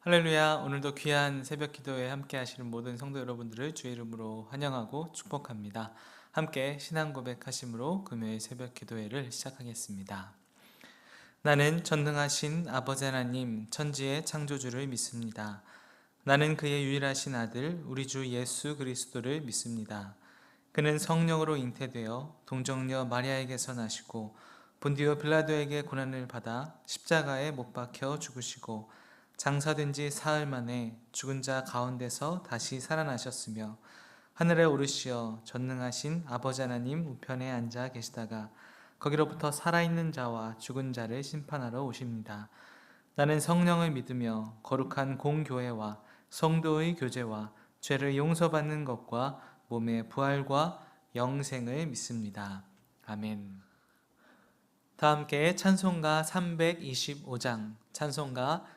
할렐루야. 오늘도 귀한 새벽 기도에 함께 하시는 모든 성도 여러분들을 주의 이름으로 환영하고 축복합니다. 함께 신앙 고백하심으로 금요일 새벽 기도회를 시작하겠습니다. 나는 전능하신 아버지 하나님 천지의 창조주를 믿습니다. 나는 그의 유일하신 아들 우리 주 예수 그리스도를 믿습니다. 그는 성령으로 잉태되어 동정녀 마리아에게서 나시고 본디오 빌라도에게 고난을 받아 십자가에 못 박혀 죽으시고 장사된 지 사흘 만에 죽은 자 가운데서 다시 살아나셨으며 하늘에 오르시어 전능하신 아버지 하나님 우편에 앉아 계시다가 거기로부터 살아있는 자와 죽은 자를 심판하러 오십니다. 나는 성령을 믿으며 거룩한 공교회와 성도의 교제와 죄를 용서받는 것과 몸의 부활과 영생을 믿습니다. 아멘. 다 함께 찬송가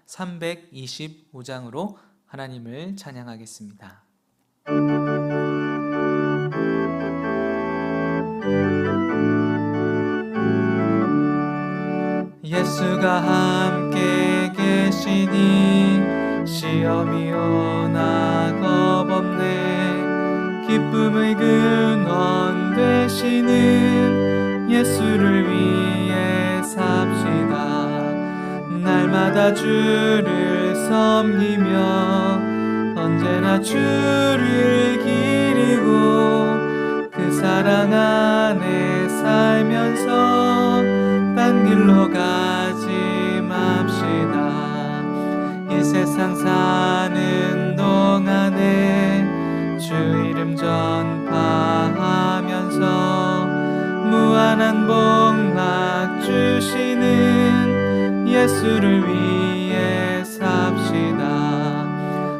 325장으로 하나님을 찬양하겠습니다. 예수가 함께 계시니 시험이 오나 겁없네. 기쁨의 근원 되시는 예수를 위해 삽시다. 날마다 주를 섬기며 언제나 주를 기리고 그 사랑 안에 살면서 딴 길로 가지 맙시다. 이 세상 사는 동안에 주 이름 전파하면서 무한한 복락 주시는 예수를 위해 삽시다.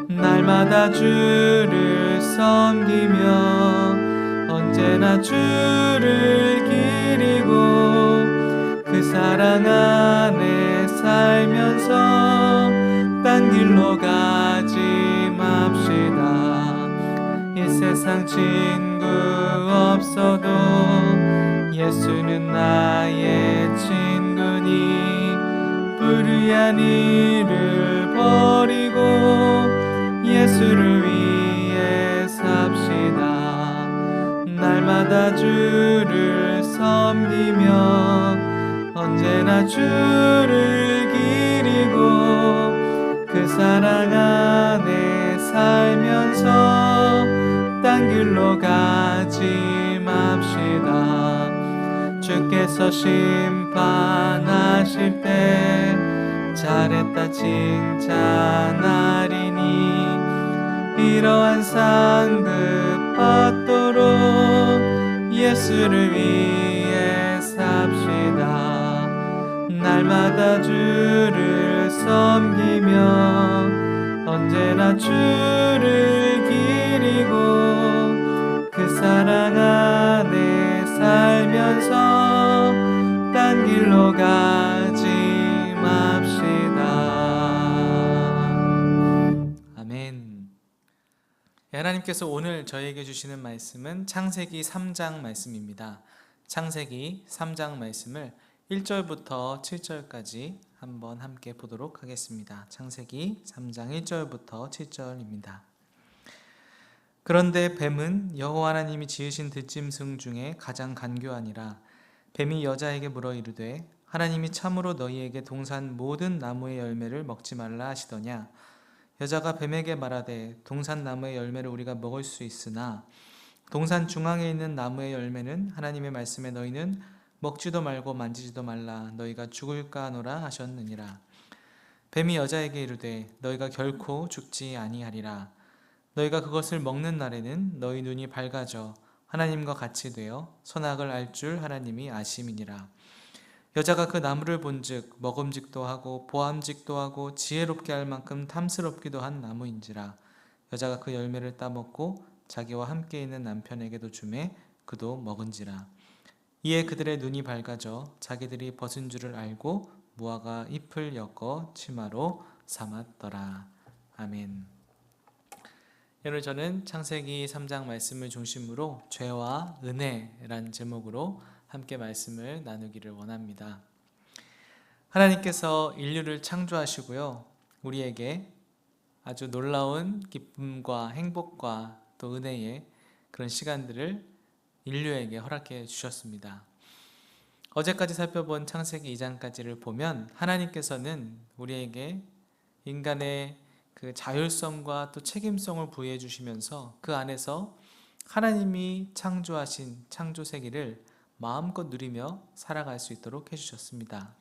날마다 주를 섬기며 언제나 주를 기리고 그 사랑 안에 살면서 딴 길로 가지 맙시다. 이 세상 친구 없어도 예수는 나의 친구니 불의한 일을 버리고 예수를 위해 삽시다. 날마다 주를 섬기며 언제나 주를 기리고 그 사랑 안에 살면서 딴 길로 가지 맙시다. 주께서 심판하실 때 잘했다 칭찬하리니 이러한 상급 받도록 예수를 위해 삽시다. 날마다 주를 섬기며 언제나 주를 기리고 그 사랑 안에 살면서 딴 길로 가지 맙시다. 아멘. 하나님께서 오늘 저에게 주시는 말씀은 창세기 3장 말씀입니다. 창세기 3장 말씀을 1절부터 7절까지 한번 함께 보도록 하겠습니다. 창세기 3장 1절부터 7절입니다. 그런데 뱀은 여호와 하나님이 지으신 들짐승 중에 가장 간교하니라. 뱀이 여자에게 물어 이르되 하나님이 참으로 너희에게 동산 모든 나무의 열매를 먹지 말라 하시더냐. 여자가 뱀에게 말하되 동산 나무의 열매를 우리가 먹을 수 있으나 동산 중앙에 있는 나무의 열매는 하나님의 말씀에 너희는 먹지도 말고 만지지도 말라 너희가 죽을까 하노라 하셨느니라. 뱀이 여자에게 이르되 너희가 결코 죽지 아니하리라. 너희가 그것을 먹는 날에는 너희 눈이 밝아져 하나님과 같이 되어 선악을 알 줄 하나님이 아심이니라. 여자가 그 나무를 본즉 먹음직도 하고 보암직도 하고 지혜롭게 할 만큼 탐스럽기도 한 나무인지라. 여자가 그 열매를 따먹고 자기와 함께 있는 남편에게도 주매 그도 먹은지라. 이에 그들의 눈이 밝아져 자기들이 벗은 줄을 알고 무화과 잎을 엮어 치마로 삼았더라. 아멘. 오늘 저는 창세기 3장 말씀을 중심으로 죄와 은혜란 제목으로 함께 말씀을 나누기를 원합니다. 하나님께서 인류를 창조하시고요, 우리에게 아주 놀라운 기쁨과 행복과 또 은혜의 그런 시간들을 인류에게 허락해 주셨습니다. 어제까지 살펴본 창세기 2장까지를 보면 하나님께서는 우리에게 인간의 그 자율성과 또 책임성을 부여해 주시면서 그 안에서 하나님이 창조하신 창조 세계를 마음껏 누리며 살아갈 수 있도록 해주셨습니다.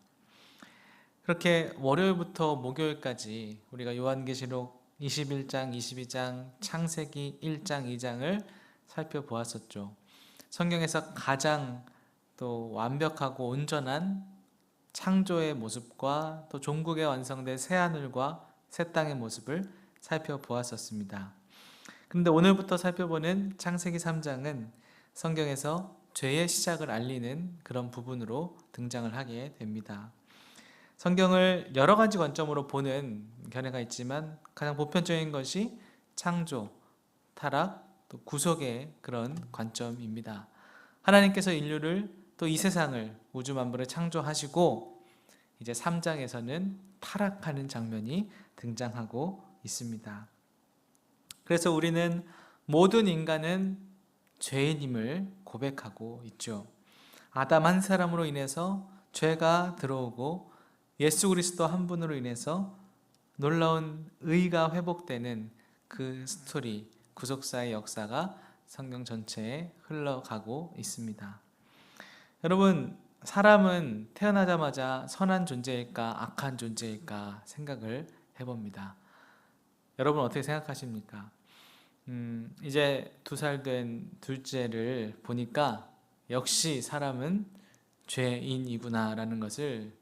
그렇게 월요일부터 목요일까지 우리가 요한계시록 21장, 22장, 창세기 1장, 2장을 살펴보았었죠. 성경에서 가장 또 완벽하고 온전한 창조의 모습과 또 종국에 완성된 새하늘과 새 땅의 모습을 살펴보았었습니다. 그런데 오늘부터 살펴보는 창세기 3장은 성경에서 죄의 시작을 알리는 그런 부분으로 등장을 하게 됩니다. 성경을 여러 가지 관점으로 보는 견해가 있지만 가장 보편적인 것이 창조, 타락, 또 구속의 그런 관점입니다. 하나님께서 인류를 또 이 세상을 우주 만물을 창조하시고 이제 3장에서는 타락하는 장면이 등장하고 있습니다. 그래서 우리는 모든 인간은 죄인임을 고백하고 있죠. 아담 한 사람으로 인해서 죄가 들어오고 예수 그리스도 한 분으로 인해서 놀라운 의가 회복되는 그 스토리, 구속사의 역사가 성경 전체에 흘러가고 있습니다. 여러분, 사람은 태어나자마자 선한 존재일까 악한 존재일까 생각을 해봅니다. 여러분 어떻게 생각하십니까? 이제 2살 된 둘째를 보니까 역시 사람은 죄인이구나 라는 것을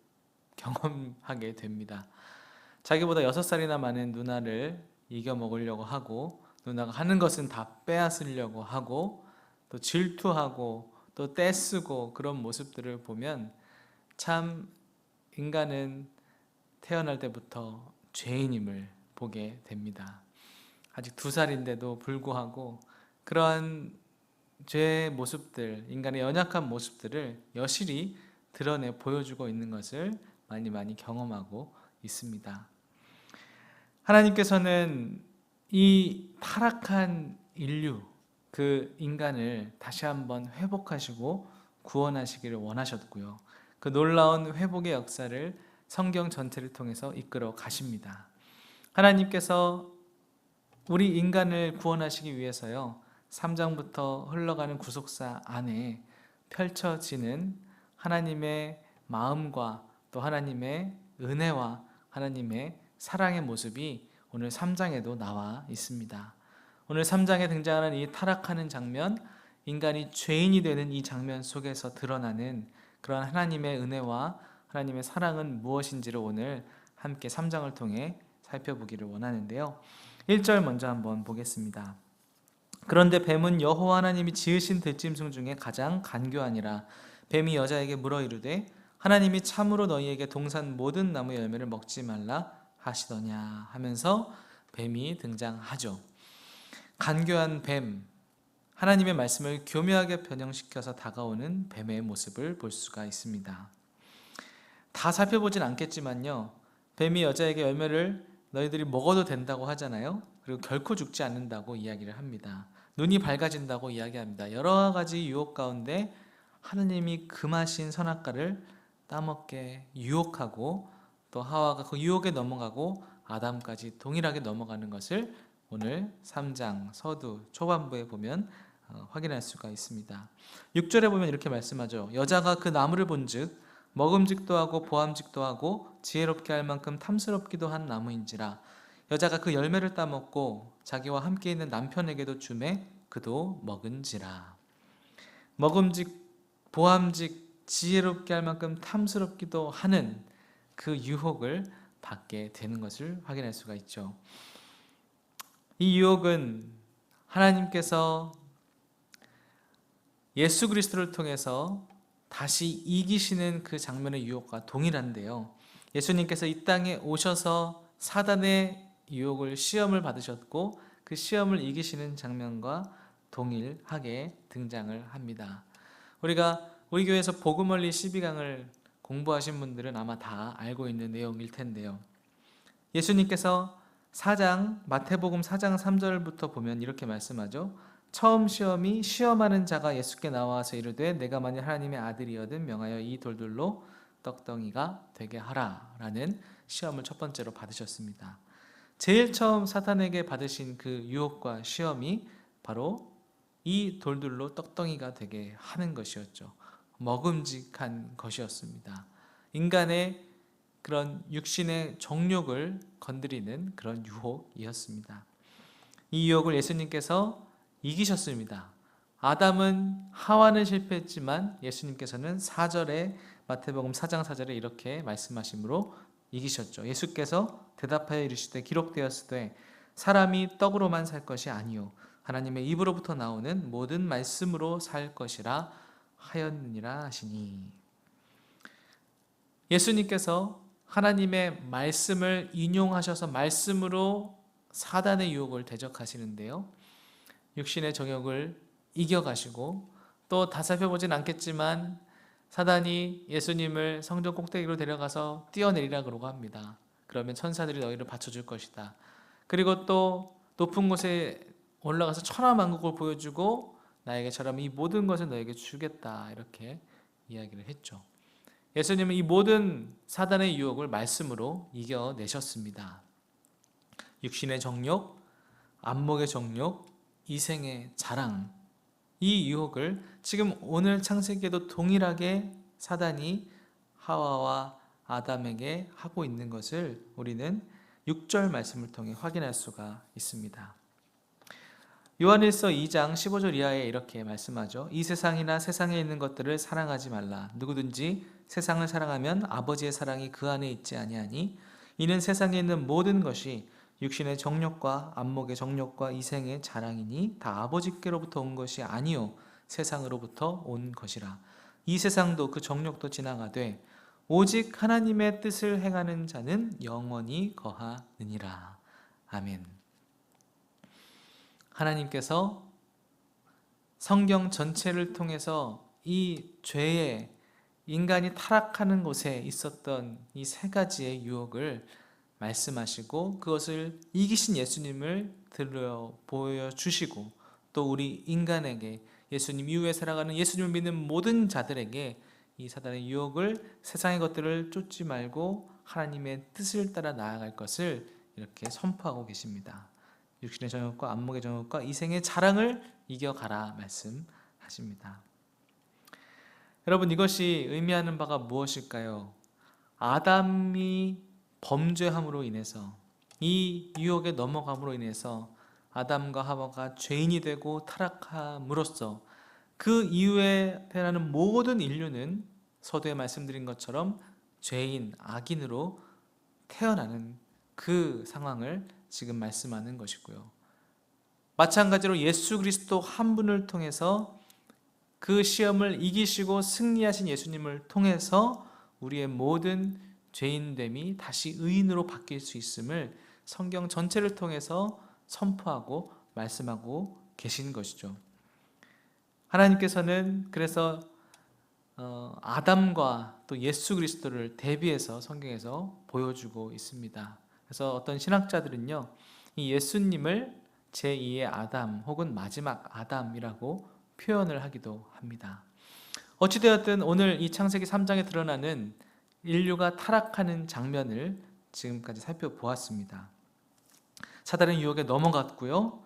경험하게 됩니다. 자기보다 6살이나 많은 누나를 이겨 먹으려고 하고 누나가 하는 것은 다 빼앗으려고 하고 또 질투하고 또 떼쓰고 그런 모습들을 보면 참 인간은 태어날 때부터 죄인임을 보게 됩니다. 아직 2살인데도 불구하고 그러한 죄의 모습들, 인간의 연약한 모습들을 여실히 드러내 보여주고 있는 것을 많이 경험하고 있습니다. 하나님께서는 이 타락한 인류, 그 인간을 다시 한번 회복하시고 구원하시기를 원하셨고요. 그 놀라운 회복의 역사를 성경 전체를 통해서 이끌어 가십니다. 하나님께서 우리 인간을 구원하시기 위해서요, 3장부터 흘러가는 구속사 안에 펼쳐지는 하나님의 마음과 또 하나님의 은혜와 하나님의 사랑의 모습이 오늘 3장에도 나와 있습니다. 오늘 3장에 등장하는 이 타락하는 장면, 인간이 죄인이 되는 이 장면 속에서 드러나는 그런 하나님의 은혜와 하나님의 사랑은 무엇인지를 오늘 함께 3장을 통해 살펴보기를 원하는데요. 1절 먼저 한번 보겠습니다. 그런데 뱀은 여호와 하나님이 지으신 들짐승 중에 가장 간교하니라. 뱀이 여자에게 물어 이르되 하나님이 참으로 너희에게 동산 모든 나무 열매를 먹지 말라 하시더냐 하면서 뱀이 등장하죠. 간교한 뱀, 하나님의 말씀을 교묘하게 변형시켜서 다가오는 뱀의 모습을 볼 수가 있습니다. 다 살펴보진 않겠지만요, 뱀이 여자에게 열매를 너희들이 먹어도 된다고 하잖아요. 그리고 결코 죽지 않는다고 이야기를 합니다. 눈이 밝아진다고 이야기합니다. 여러 가지 유혹 가운데 하나님이 금하신 선악과를 따먹게 유혹하고 또 하와가 그 유혹에 넘어가고 아담까지 동일하게 넘어가는 것을 오늘 3장 서두 초반부에 보면 확인할 수가 있습니다. 6절에 보면 이렇게 말씀하죠. 여자가 그 나무를 본즉 먹음직도 하고 보암직도 하고 지혜롭게 할 만큼 탐스럽기도 한 나무인지라. 여자가 그 열매를 따먹고 자기와 함께 있는 남편에게도 주매 그도 먹은지라. 먹음직, 보암직, 지혜롭게 할 만큼 탐스럽기도 하는 그 유혹을 받게 되는 것을 확인할 수가 있죠. 이 유혹은 하나님께서 예수 그리스도를 통해서 다시 이기시는 그 장면의 유혹과 동일한데요. 예수님께서 이 땅에 오셔서 사단의 유혹을 시험을 받으셨고 그 시험을 이기시는 장면과 동일하게 등장을 합니다. 우리가 우리 교회에서 복음원리 12강을 공부하신 분들은 아마 다 알고 있는 내용일 텐데요. 예수님께서 마태복음 4장 3절부터 보면 이렇게 말씀하죠. 처음 시험이 시험하는 자가 예수께 나와서 이르되 내가 만일 하나님의 아들이거든 명하여 이 돌들로 떡덩이가 되게 하라 라는 시험을 첫 번째로 받으셨습니다. 제일 처음 사탄에게 받으신 그 유혹과 시험이 바로 이 돌들로 떡덩이가 되게 하는 것이었죠. 먹음직한 것이었습니다. 인간의 그런 육신의 정욕을 건드리는 그런 유혹이었습니다. 이 유혹을 예수님께서 이기셨습니다. 아담은 하와는 실패했지만 예수님께서는 4절에 마태복음 4장 4절에 이렇게 말씀하심으로 이기셨죠. 예수께서 대답하여 이르시되 기록되었으되 사람이 떡으로만 살 것이 아니요 하나님의 입으로부터 나오는 모든 말씀으로 살 것이라 하였느니라 하시니, 예수님께서 하나님의 말씀을 인용하셔서 말씀으로 사단의 유혹을 대적하시는데요, 육신의 정욕을 이겨가시고 또 다 살펴보진 않겠지만 사단이 예수님을 성전 꼭대기로 데려가서 뛰어내리라 그러고 합니다. 그러면 천사들이 너희를 받쳐줄 것이다. 그리고 또 높은 곳에 올라가서 천하만국을 보여주고 나에게 절하면 이 모든 것을 너에게 주겠다 이렇게 이야기를 했죠. 예수님은 이 모든 사단의 유혹을 말씀으로 이겨내셨습니다. 육신의 정욕, 안목의 정욕, 이생의 자랑, 이 유혹을 지금 오늘 창세기에도 동일하게 사단이 하와와 아담에게 하고 있는 것을 우리는 6절 말씀을 통해 확인할 수가 있습니다. 요한일서 2장 15절 이하에 이렇게 말씀하죠. 이 세상이나 세상에 있는 것들을 사랑하지 말라. 누구든지 세상을 사랑하면 아버지의 사랑이 그 안에 있지 아니하니 이는 세상에 있는 모든 것이 육신의 정욕과 안목의 정욕과 이생의 자랑이니 다 아버지께로부터 온 것이 아니요 세상으로부터 온 것이라. 이 세상도 그 정욕도 지나가되 오직 하나님의 뜻을 행하는 자는 영원히 거하느니라. 아멘. 하나님께서 성경 전체를 통해서 이 죄에 인간이 타락하는 곳에 있었던 이 세 가지의 유혹을 말씀하시고 그것을 이기신 예수님을 들려 보여주시고 또 우리 인간에게 예수님 이후에 살아가는 예수님을 믿는 모든 자들에게 이 사단의 유혹을 세상의 것들을 쫓지 말고 하나님의 뜻을 따라 나아갈 것을 이렇게 선포하고 계십니다. 육신의 정욕과 안목의 정욕과 이생의 자랑을 이겨가라 말씀하십니다. 여러분, 이것이 의미하는 바가 무엇일까요? 아담이 범죄함으로 인해서 이 유혹에 넘어감으로 인해서 아담과 하와가 죄인이 되고 타락함으로써 그 이후에 태어나는 모든 인류는 서두에 말씀드린 것처럼 죄인, 악인으로 태어나는 그 상황을 지금 말씀하는 것이고요. 마찬가지로 예수 그리스도 한 분을 통해서 그 시험을 이기시고 승리하신 예수님을 통해서 우리의 모든 죄인됨이 다시 의인으로 바뀔 수 있음을 성경 전체를 통해서 선포하고 말씀하고 계신 것이죠. 하나님께서는 그래서 아담과 또 예수 그리스도를 대비해서 성경에서 보여주고 있습니다. 그래서 어떤 신학자들은요, 이 예수님을 제2의 아담 혹은 마지막 아담이라고 표현을 하기도 합니다. 어찌되었든 오늘 이 창세기 3장에 드러나는 인류가 타락하는 장면을 지금까지 살펴보았습니다. 사단의 유혹에 넘어갔고요,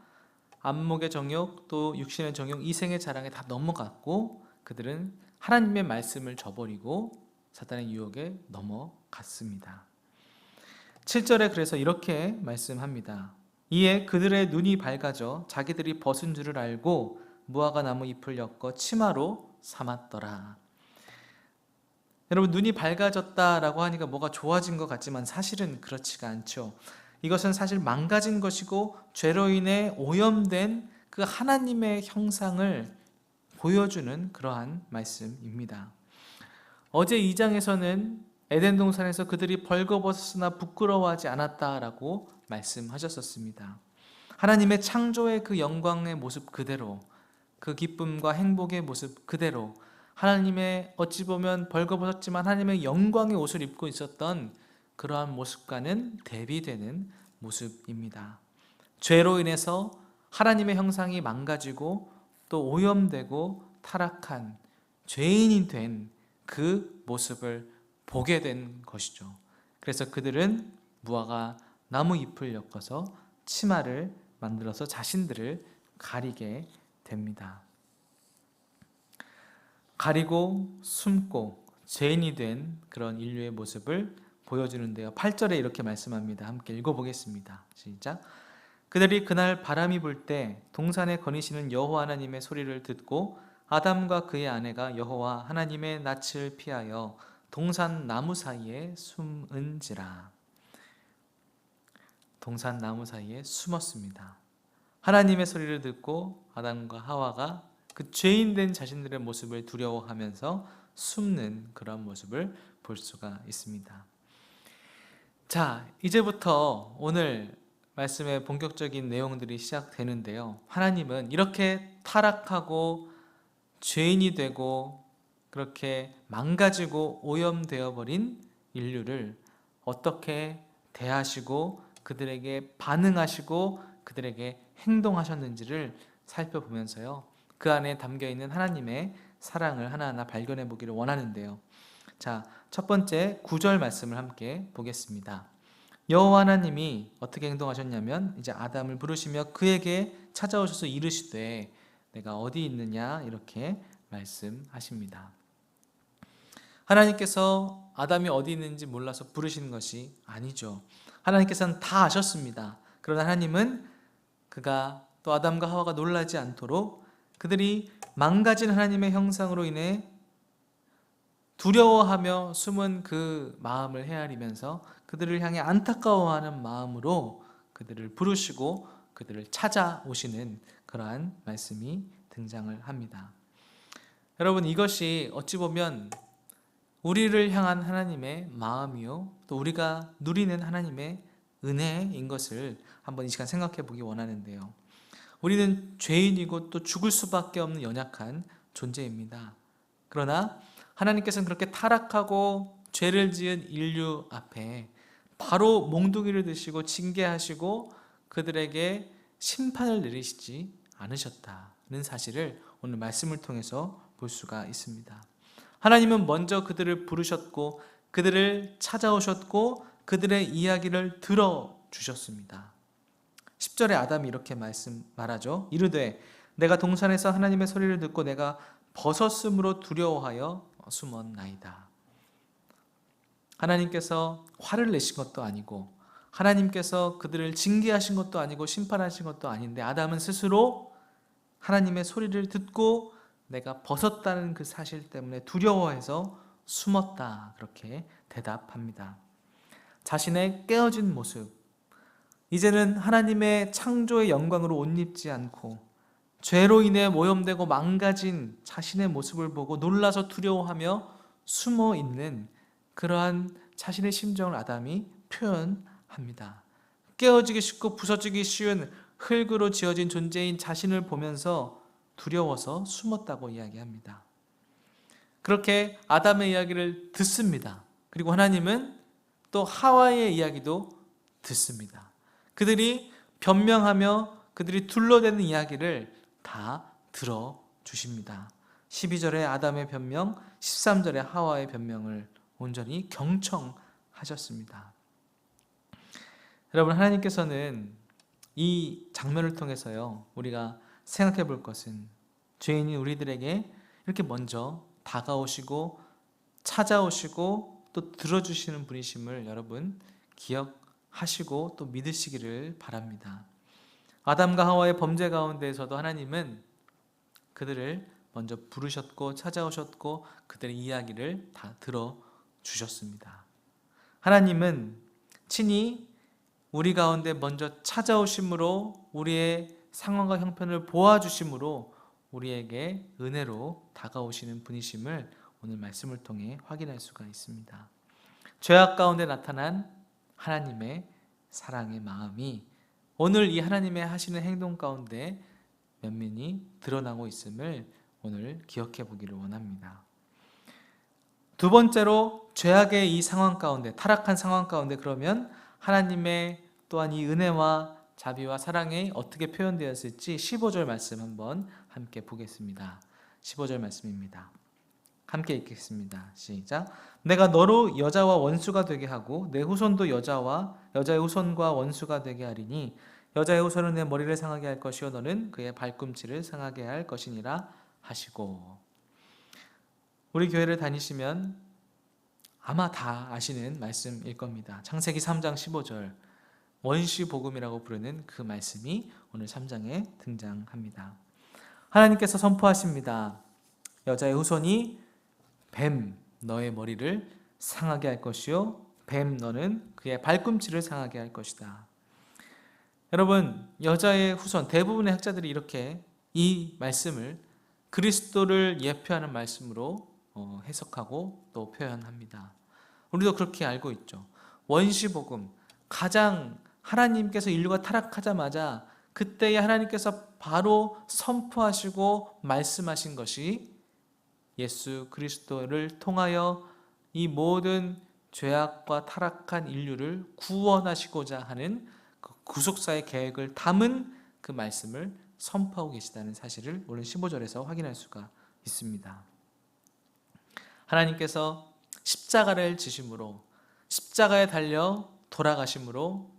안목의 정욕 또 육신의 정욕, 이생의 자랑에 다 넘어갔고 그들은 하나님의 말씀을 저버리고 사단의 유혹에 넘어갔습니다. 7절에 그래서 이렇게 말씀합니다. 이에 그들의 눈이 밝아져 자기들이 벗은 줄을 알고 무화과 나무 잎을 엮어 치마로 삼았더라. 여러분, 눈이 밝아졌다라고 하니까 뭐가 좋아진 것 같지만 사실은 그렇지가 않죠. 이것은 사실 망가진 것이고 죄로 인해 오염된 그 하나님의 형상을 보여주는 그러한 말씀입니다. 어제 2장에서는 에덴 동산에서 그들이 벌거벗었으나 부끄러워하지 않았다라고 말씀하셨었습니다. 하나님의 창조의 그 영광의 모습 그대로, 그 기쁨과 행복의 모습 그대로, 하나님의 어찌 보면 벌거벗었지만 하나님의 영광의 옷을 입고 있었던 그러한 모습과는 대비되는 모습입니다. 죄로 인해서 하나님의 형상이 망가지고 또 오염되고 타락한 죄인이 된 그 모습을 보게 된 것이죠. 그래서 그들은 무화과 나무 잎을 엮어서 치마를 만들어서 자신들을 가리게 됩니다. 가리고 숨고 죄인이 된 그런 인류의 모습을 보여주는데요. 8절에 이렇게 말씀합니다. 함께 읽어보겠습니다. 시작. 그들이 그날 바람이 불 때 동산에 거니시는 여호와 하나님의 소리를 듣고 아담과 그의 아내가 여호와 하나님의 낯을 피하여 동산 나무 사이에 숨은지라. 동산 나무 사이에 숨었습니다. 하나님의 소리를 듣고 아담과 하와가 그 죄인된 자신들의 모습을 두려워하면서 숨는 그런 모습을 볼 수가 있습니다. 자, 이제부터 오늘 말씀의 본격적인 내용들이 시작되는데요. 하나님은 이렇게 타락하고 죄인이 되고 그렇게 망가지고 오염되어 버린 인류를 어떻게 대하시고 그들에게 반응하시고 그들에게 행동하셨는지를 살펴보면서요, 그 안에 담겨있는 하나님의 사랑을 하나하나 발견해 보기를 원하는데요. 자, 첫 번째 9절 말씀을 함께 보겠습니다. 여호와 하나님이 어떻게 행동하셨냐면 이제 아담을 부르시며 그에게 찾아오셔서 이르시되 내가 어디 있느냐 이렇게 말씀하십니다. 하나님께서 아담이 어디 있는지 몰라서 부르시는 것이 아니죠. 하나님께서는 다 아셨습니다. 그러나 하나님은 그가 또 아담과 하와가 놀라지 않도록 그들이 망가진 하나님의 형상으로 인해 두려워하며 숨은 그 마음을 헤아리면서 그들을 향해 안타까워하는 마음으로 그들을 부르시고 그들을 찾아오시는 그러한 말씀이 등장을 합니다. 여러분, 이것이 어찌 보면 우리를 향한 하나님의 마음이요 또 우리가 누리는 하나님의 은혜인 것을 한번 이 시간 생각해 보기 원하는데요. 우리는 죄인이고 또 죽을 수밖에 없는 연약한 존재입니다. 그러나 하나님께서는 그렇게 타락하고 죄를 지은 인류 앞에 바로 몽둥이를 드시고 징계하시고 그들에게 심판을 내리시지 않으셨다는 사실을 오늘 말씀을 통해서 볼 수가 있습니다. 하나님은 먼저 그들을 부르셨고 그들을 찾아오셨고 그들의 이야기를 들어주셨습니다. 10절에 아담이 이렇게 말하죠. 이르되 내가 동산에서 하나님의 소리를 듣고 내가 벗었으므로 두려워하여 숨었나이다. 하나님께서 화를 내신 것도 아니고 하나님께서 그들을 징계하신 것도 아니고 심판하신 것도 아닌데 아담은 스스로 하나님의 소리를 듣고 내가 벗었다는 그 사실 때문에 두려워해서 숨었다, 그렇게 대답합니다. 자신의 깨어진 모습, 이제는 하나님의 창조의 영광으로 옷 입지 않고 죄로 인해 오염되고 망가진 자신의 모습을 보고 놀라서 두려워하며 숨어 있는 그러한 자신의 심정을 아담이 표현합니다. 깨어지기 쉽고 부서지기 쉬운 흙으로 지어진 존재인 자신을 보면서 두려워서 숨었다고 이야기합니다. 그렇게 아담의 이야기를 듣습니다. 그리고 하나님은 또 하와의 이야기도 듣습니다. 그들이 변명하며 그들이 둘러대는 이야기를 다 들어주십니다. 12절에 아담의 변명, 13절에 하와의 변명을 온전히 경청하셨습니다. 여러분, 하나님께서는 이 장면을 통해서요, 우리가 생각해 볼 것은 죄인인 우리들에게 이렇게 먼저 다가오시고 찾아오시고 또 들어주시는 분이심을 여러분 기억하시고 또 믿으시기를 바랍니다. 아담과 하와의 범죄 가운데에서도 하나님은 그들을 먼저 부르셨고 찾아오셨고 그들의 이야기를 다 들어주셨습니다. 하나님은 친히 우리 가운데 먼저 찾아오심으로 우리의 상황과 형편을 보아주심으로 우리에게 은혜로 다가오시는 분이심을 오늘 말씀을 통해 확인할 수가 있습니다. 죄악 가운데 나타난 하나님의 사랑의 마음이 오늘 이 하나님의 하시는 행동 가운데 면면히 드러나고 있음을 오늘 기억해 보기를 원합니다. 두 번째로 죄악의 이 상황 가운데, 타락한 상황 가운데 그러면 하나님의 또한 이 은혜와 자비와 사랑이 어떻게 표현되었을지 15절 말씀 한번 함께 보겠습니다. 15절 말씀입니다. 함께 읽겠습니다. 시작. 내가 너로 여자와 원수가 되게 하고 내 후손도 여자의 후손과 원수가 되게 하리니 여자의 후손은 내 머리를 상하게 할 것이요 너는 그의 발꿈치를 상하게 할 것이니라 하시고. 우리 교회를 다니시면 아마 다 아시는 말씀일 겁니다. 창세기 3장 15절 원시 복음이라고 부르는 그 말씀이 오늘 3장에 등장합니다. 하나님께서 선포하십니다. 여자의 후손이 뱀 너의 머리를 상하게 할 것이요 뱀 너는 그의 발꿈치를 상하게 할 것이다. 여러분, 여자의 후손, 대부분의 학자들이 이렇게 이 말씀을 그리스도를 예표하는 말씀으로 해석하고 또 표현합니다. 우리도 그렇게 알고 있죠. 원시복음, 가장 하나님께서 인류가 타락하자마자 그때에 하나님께서 바로 선포하시고 말씀하신 것이 예수 그리스도를 통하여 이 모든 죄악과 타락한 인류를 구원하시고자 하는 그 구속사의 계획을 담은 그 말씀을 선포하고 계시다는 사실을 오늘 15절에서 확인할 수가 있습니다. 하나님께서 십자가를 지심으로, 십자가에 달려 돌아가심으로,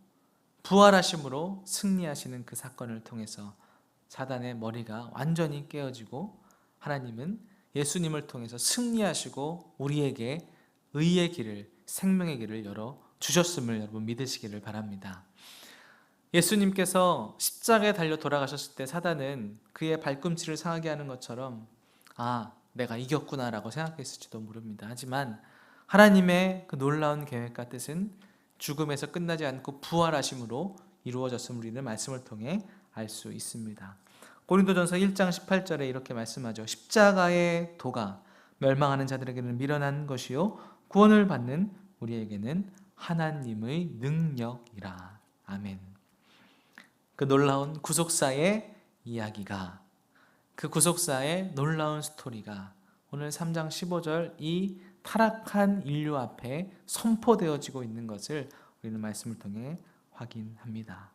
부활하심으로 승리하시는 그 사건을 통해서 사단의 머리가 완전히 깨어지고 하나님은 예수님을 통해서 승리하시고 우리에게 의의 길을, 생명의 길을 열어 주셨음을 여러분 믿으시기를 바랍니다. 예수님께서 십자가에 달려 돌아가셨을 때 사단은 그의 발꿈치를 상하게 하는 것처럼 내가 이겼구나라고 생각했을지도 모릅니다. 하지만 하나님의 그 놀라운 계획과 뜻은 죽음에서 끝나지 않고 부활하심으로 이루어졌음을 우리는 말씀을 통해 알 수 있습니다. 고린도전서 1장 18절에 이렇게 말씀하죠. 십자가의 도가 멸망하는 자들에게는 미련한 것이요 구원을 받는 우리에게는 하나님의 능력이라. 아멘. 그 놀라운 구속사의 이야기가, 그 구속사의 놀라운 스토리가 오늘 3장 15절 이 타락한 인류 앞에 선포되어지고 있는 것을 우리는 말씀을 통해 확인합니다.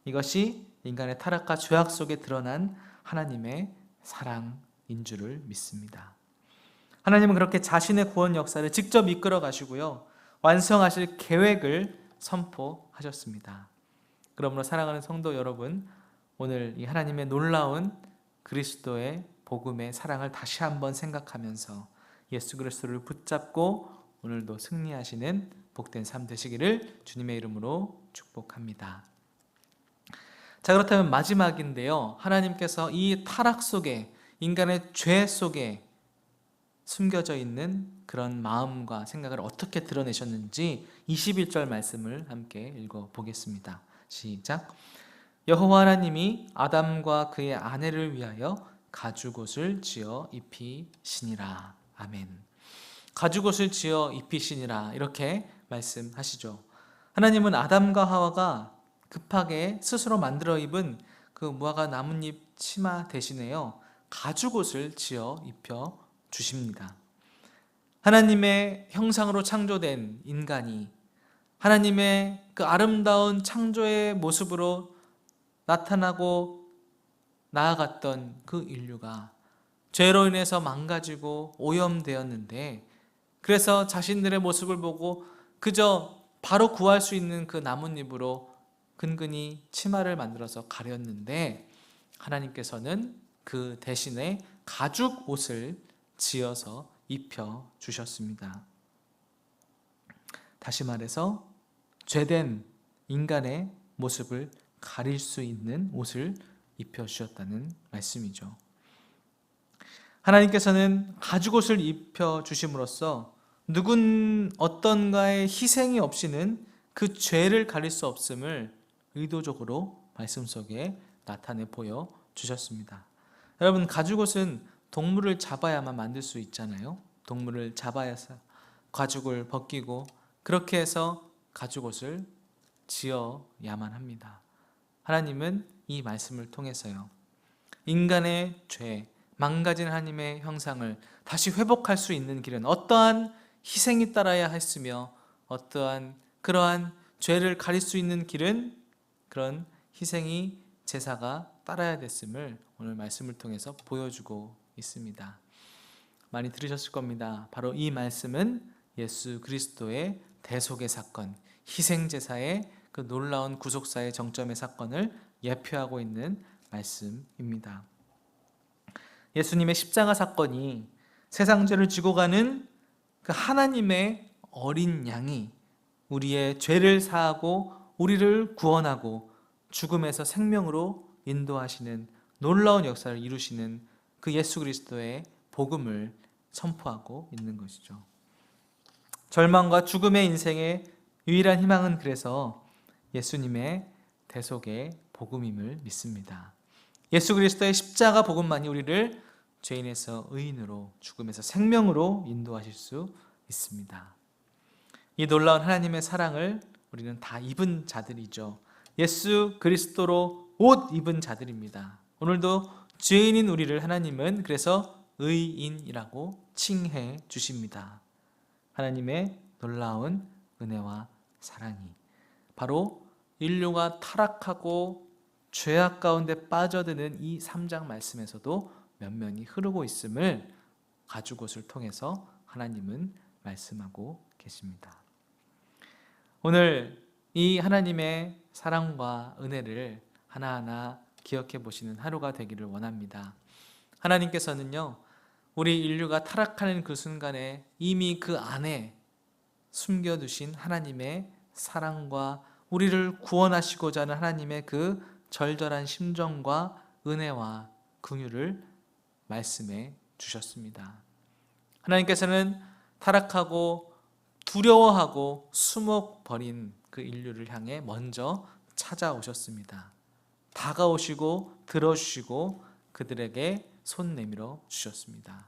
이것이 인간의 타락과 죄악 속에 드러난 하나님의 사랑인 줄을 믿습니다. 하나님은 그렇게 자신의 구원 역사를 직접 이끌어 가시고요, 완성하실 계획을 선포하셨습니다. 그러므로 사랑하는 성도 여러분, 오늘 이 하나님의 놀라운 그리스도의 복음의 사랑을 다시 한번 생각하면서 예수 그리스도를 붙잡고 오늘도 승리하시는 복된 삶 되시기를 주님의 이름으로 축복합니다. 자, 그렇다면 마지막인데요, 하나님께서 이 타락 속에, 인간의 죄 속에 숨겨져 있는 그런 마음과 생각을 어떻게 드러내셨는지 21절 말씀을 함께 읽어보겠습니다. 시작. 여호와 하나님이 아담과 그의 아내를 위하여 가죽옷을 지어 입히시니라. 아멘. 가죽옷을 지어 입히시니라, 이렇게 말씀하시죠. 하나님은 아담과 하와가 급하게 스스로 만들어 입은 그 무화과 나뭇잎 치마 대신에요, 가죽옷을 지어 입혀 주십니다. 하나님의 형상으로 창조된 인간이 하나님의 그 아름다운 창조의 모습으로 나타나고 나아갔던 그 인류가 죄로 인해서 망가지고 오염되었는데, 그래서 자신들의 모습을 보고 그저 바로 구할 수 있는 그 나뭇잎으로 근근히 치마를 만들어서 가렸는데, 하나님께서는 그 대신에 가죽 옷을 지어서 입혀 주셨습니다. 다시 말해서 죄된 인간의 모습을 가릴 수 있는 옷을 입혀 주셨다는 말씀이죠. 하나님께서는 가죽옷을 입혀 주심으로써 누군 어떤가의 희생이 없이는 그 죄를 가릴 수 없음을 의도적으로 말씀 속에 나타내 보여 주셨습니다. 여러분, 가죽옷은 동물을 잡아야만 만들 수 있잖아요. 동물을 잡아야 가죽을 벗기고 그렇게 해서 가죽옷을 지어야만 합니다. 하나님은 이 말씀을 통해서요, 인간의 죄, 망가진 하나님의 형상을 다시 회복할 수 있는 길은 어떠한 희생이 따라야 했으며 어떠한 그러한 죄를 가릴 수 있는 길은 그런 희생이 제사가 따라야 됐음을 오늘 말씀을 통해서 보여주고 있습니다. 많이 들으셨을 겁니다. 바로 이 말씀은 예수 그리스도의 대속의 사건, 희생제사의 그 놀라운 구속사의 정점의 사건을 예표하고 있는 말씀입니다. 예수님의 십자가 사건이 세상 죄를 지고 가는 그 하나님의 어린 양이 우리의 죄를 사하고 우리를 구원하고 죽음에서 생명으로 인도하시는 놀라운 역사를 이루시는 그 예수 그리스도의 복음을 선포하고 있는 것이죠. 절망과 죽음의 인생의 유일한 희망은 그래서 예수님의 대속의 복음임을 믿습니다. 예수 그리스도의 십자가 복음만이 우리를 죄인에서 의인으로, 죽음에서 생명으로 인도하실 수 있습니다. 이 놀라운 하나님의 사랑을 우리는 다 입은 자들이죠. 예수 그리스도로 옷 입은 자들입니다. 오늘도 죄인인 우리를 하나님은 그래서 의인이라고 칭해 주십니다. 하나님의 놀라운 은혜와 사랑이 바로 인류가 타락하고 죄악 가운데 빠져드는 이 3장 말씀에서도 면면히 흐르고 있음을 가죽옷을 통해서 하나님은 말씀하고 계십니다. 오늘 이 하나님의 사랑과 은혜를 하나하나 기억해 보시는 하루가 되기를 원합니다. 하나님께서는요, 우리 인류가 타락하는 그 순간에 이미 그 안에 숨겨두신 하나님의 사랑과 우리를 구원하시고자 하는 하나님의 그 절절한 심정과 은혜와 긍휼을 말씀해 주셨습니다. 하나님께서는 타락하고 두려워하고 숨어버린 그 인류를 향해 먼저 찾아오셨습니다. 다가오시고 들어주시고 그들에게 손 내밀어 주셨습니다.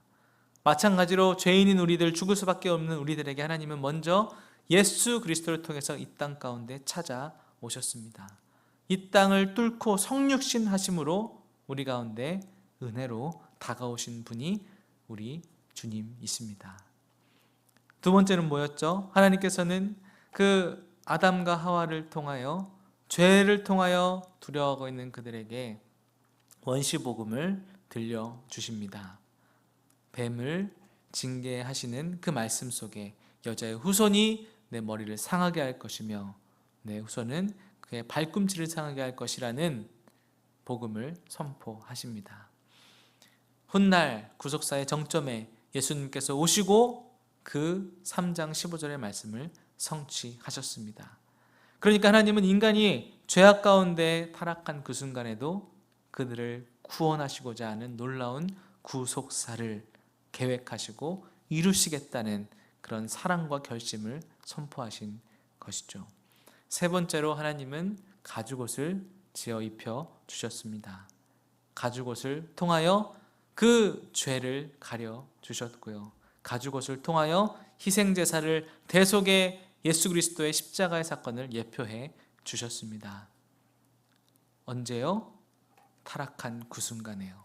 마찬가지로 죄인인 우리들, 죽을 수밖에 없는 우리들에게 하나님은 먼저 예수 그리스도를 통해서 이 땅 가운데 찾아오셨습니다. 이 땅을 뚫고 성육신 하심으로 우리 가운데 은혜로 다가오신 분이 우리 주님이십니다. 두 번째는 뭐였죠? 하나님께서는 그 아담과 하와를 통하여 죄를 통하여 두려워하고 있는 그들에게 원시복음을 들려주십니다. 뱀을 징계하시는 그 말씀 속에 여자의 후손이 내 머리를 상하게 할 것이며 내 후손은 그의 발꿈치를 상하게 할 것이라는 복음을 선포하십니다. 훗날 구속사의 정점에 예수님께서 오시고 그 3장 15절의 말씀을 성취하셨습니다. 그러니까 하나님은 인간이 죄악 가운데 타락한 그 순간에도 그들을 구원하시고자 하는 놀라운 구속사를 계획하시고 이루시겠다는 그런 사랑과 결심을 선포하신 것이죠. 세 번째로 하나님은 가죽옷을 지어 입혀 주셨습니다. 가죽옷을 통하여 그 죄를 가려 주셨고요. 가죽옷을 통하여 희생제사를 대속의 예수 그리스도의 십자가의 사건을 예표해 주셨습니다. 언제요? 타락한 그 순간에요.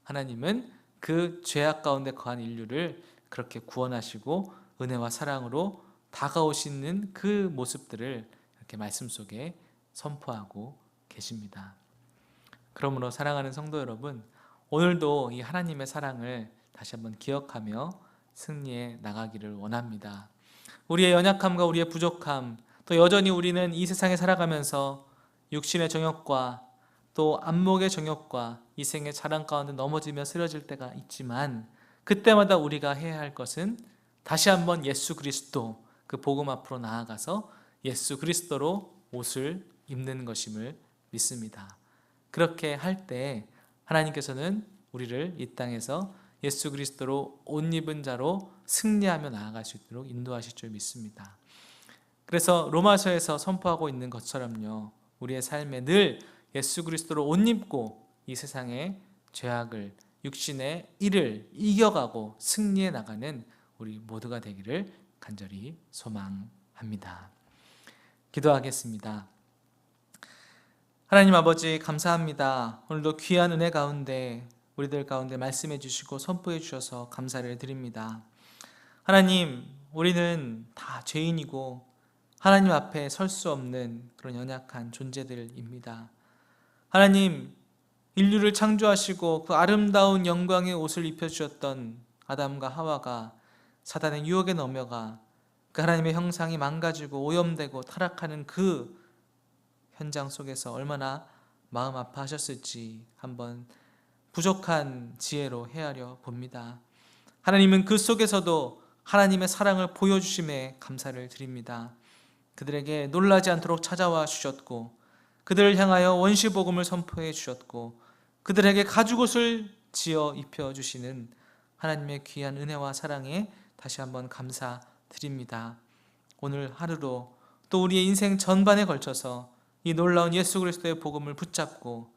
하나님은 그 죄악 가운데 거한 인류를 그렇게 구원하시고 은혜와 사랑으로 다가오시는 그 모습들을 이렇게 말씀 속에 선포하고 계십니다. 그러므로 사랑하는 성도 여러분, 오늘도 이 하나님의 사랑을 다시 한번 기억하며 승리해 나가기를 원합니다. 우리의 연약함과 우리의 부족함, 또 여전히 우리는 이 세상에 살아가면서 육신의 정욕과 또 안목의 정욕과 이 생의 자랑 가운데 넘어지며 쓰러질 때가 있지만 그때마다 우리가 해야 할 것은 다시 한번 예수 그리스도 그 복음 앞으로 나아가서 예수 그리스도로 옷을 입는 것임을 믿습니다. 그렇게 할 때 하나님께서는 우리를 이 땅에서 예수 그리스도로 옷 입은 자로 승리하며 나아갈 수 있도록 인도하실 줄 믿습니다. 그래서 로마서에서 선포하고 있는 것처럼요, 우리의 삶에 늘 예수 그리스도로 옷 입고 이 세상의 죄악을, 육신의 일을 이겨가고 승리해 나가는 우리 모두가 되기를 간절히 소망합니다. 기도하겠습니다. 하나님 아버지, 감사합니다. 오늘도 귀한 은혜 가운데 우리들 가운데 말씀해 주시고 선포해 주셔서 감사를 드립니다. 하나님, 우리는 다 죄인이고 하나님 앞에 설 수 없는 그런 연약한 존재들입니다. 하나님, 인류를 창조하시고 그 아름다운 영광의 옷을 입혀주셨던 아담과 하와가 사단의 유혹에 넘어가 그 하나님의 형상이 망가지고 오염되고 타락하는 그 현장 속에서 얼마나 마음 아파하셨을지 한번 부족한 지혜로 헤아려 봅니다. 하나님은 그 속에서도 하나님의 사랑을 보여주심에 감사를 드립니다. 그들에게 놀라지 않도록 찾아와 주셨고 그들을 향하여 원시복음을 선포해 주셨고 그들에게 가죽옷을 지어 입혀주시는 하나님의 귀한 은혜와 사랑에 다시 한번 감사드립니다. 오늘 하루로 또 우리의 인생 전반에 걸쳐서 이 놀라운 예수 그리스도의 복음을 붙잡고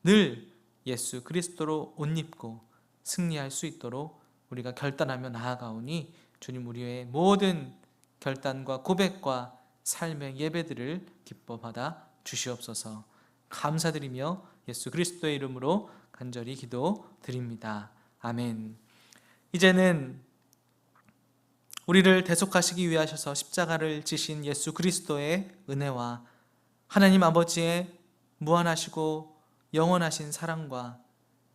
늘 예수 그리스도로 옷 입고 승리할 수 있도록 우리가 결단하며 나아가오니 주님 우리의 모든 결단과 고백과 삶의 예배들을 기뻐 받아 주시옵소서. 감사드리며 예수 그리스도의 이름으로 간절히 기도드립니다. 아멘. 이제는 우리를 대속하시기 위하셔서 십자가를 지신 예수 그리스도의 은혜와 하나님 아버지의 무한하시고 영원하신 사랑과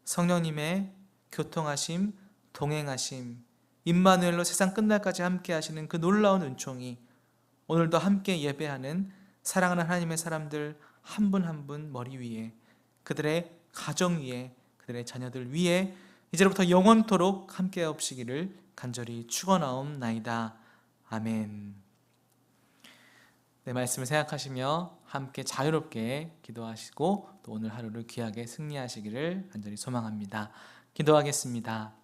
성령님의 교통하심, 동행하심, 임마누엘로 세상 끝날까지 함께 하시는 그 놀라운 은총이 오늘도 함께 예배하는 사랑하는 하나님의 사람들 한 분 한 분 머리 위에, 그들의 가정 위에, 그들의 자녀들 위에 이제로부터 영원토록 함께 없시기를 간절히 축원하옵나이다. 아멘. 네, 말씀을 생각하시며 함께 자유롭게 기도하시고 또 오늘 하루를 귀하게 승리하시기를 간절히 소망합니다. 기도하겠습니다.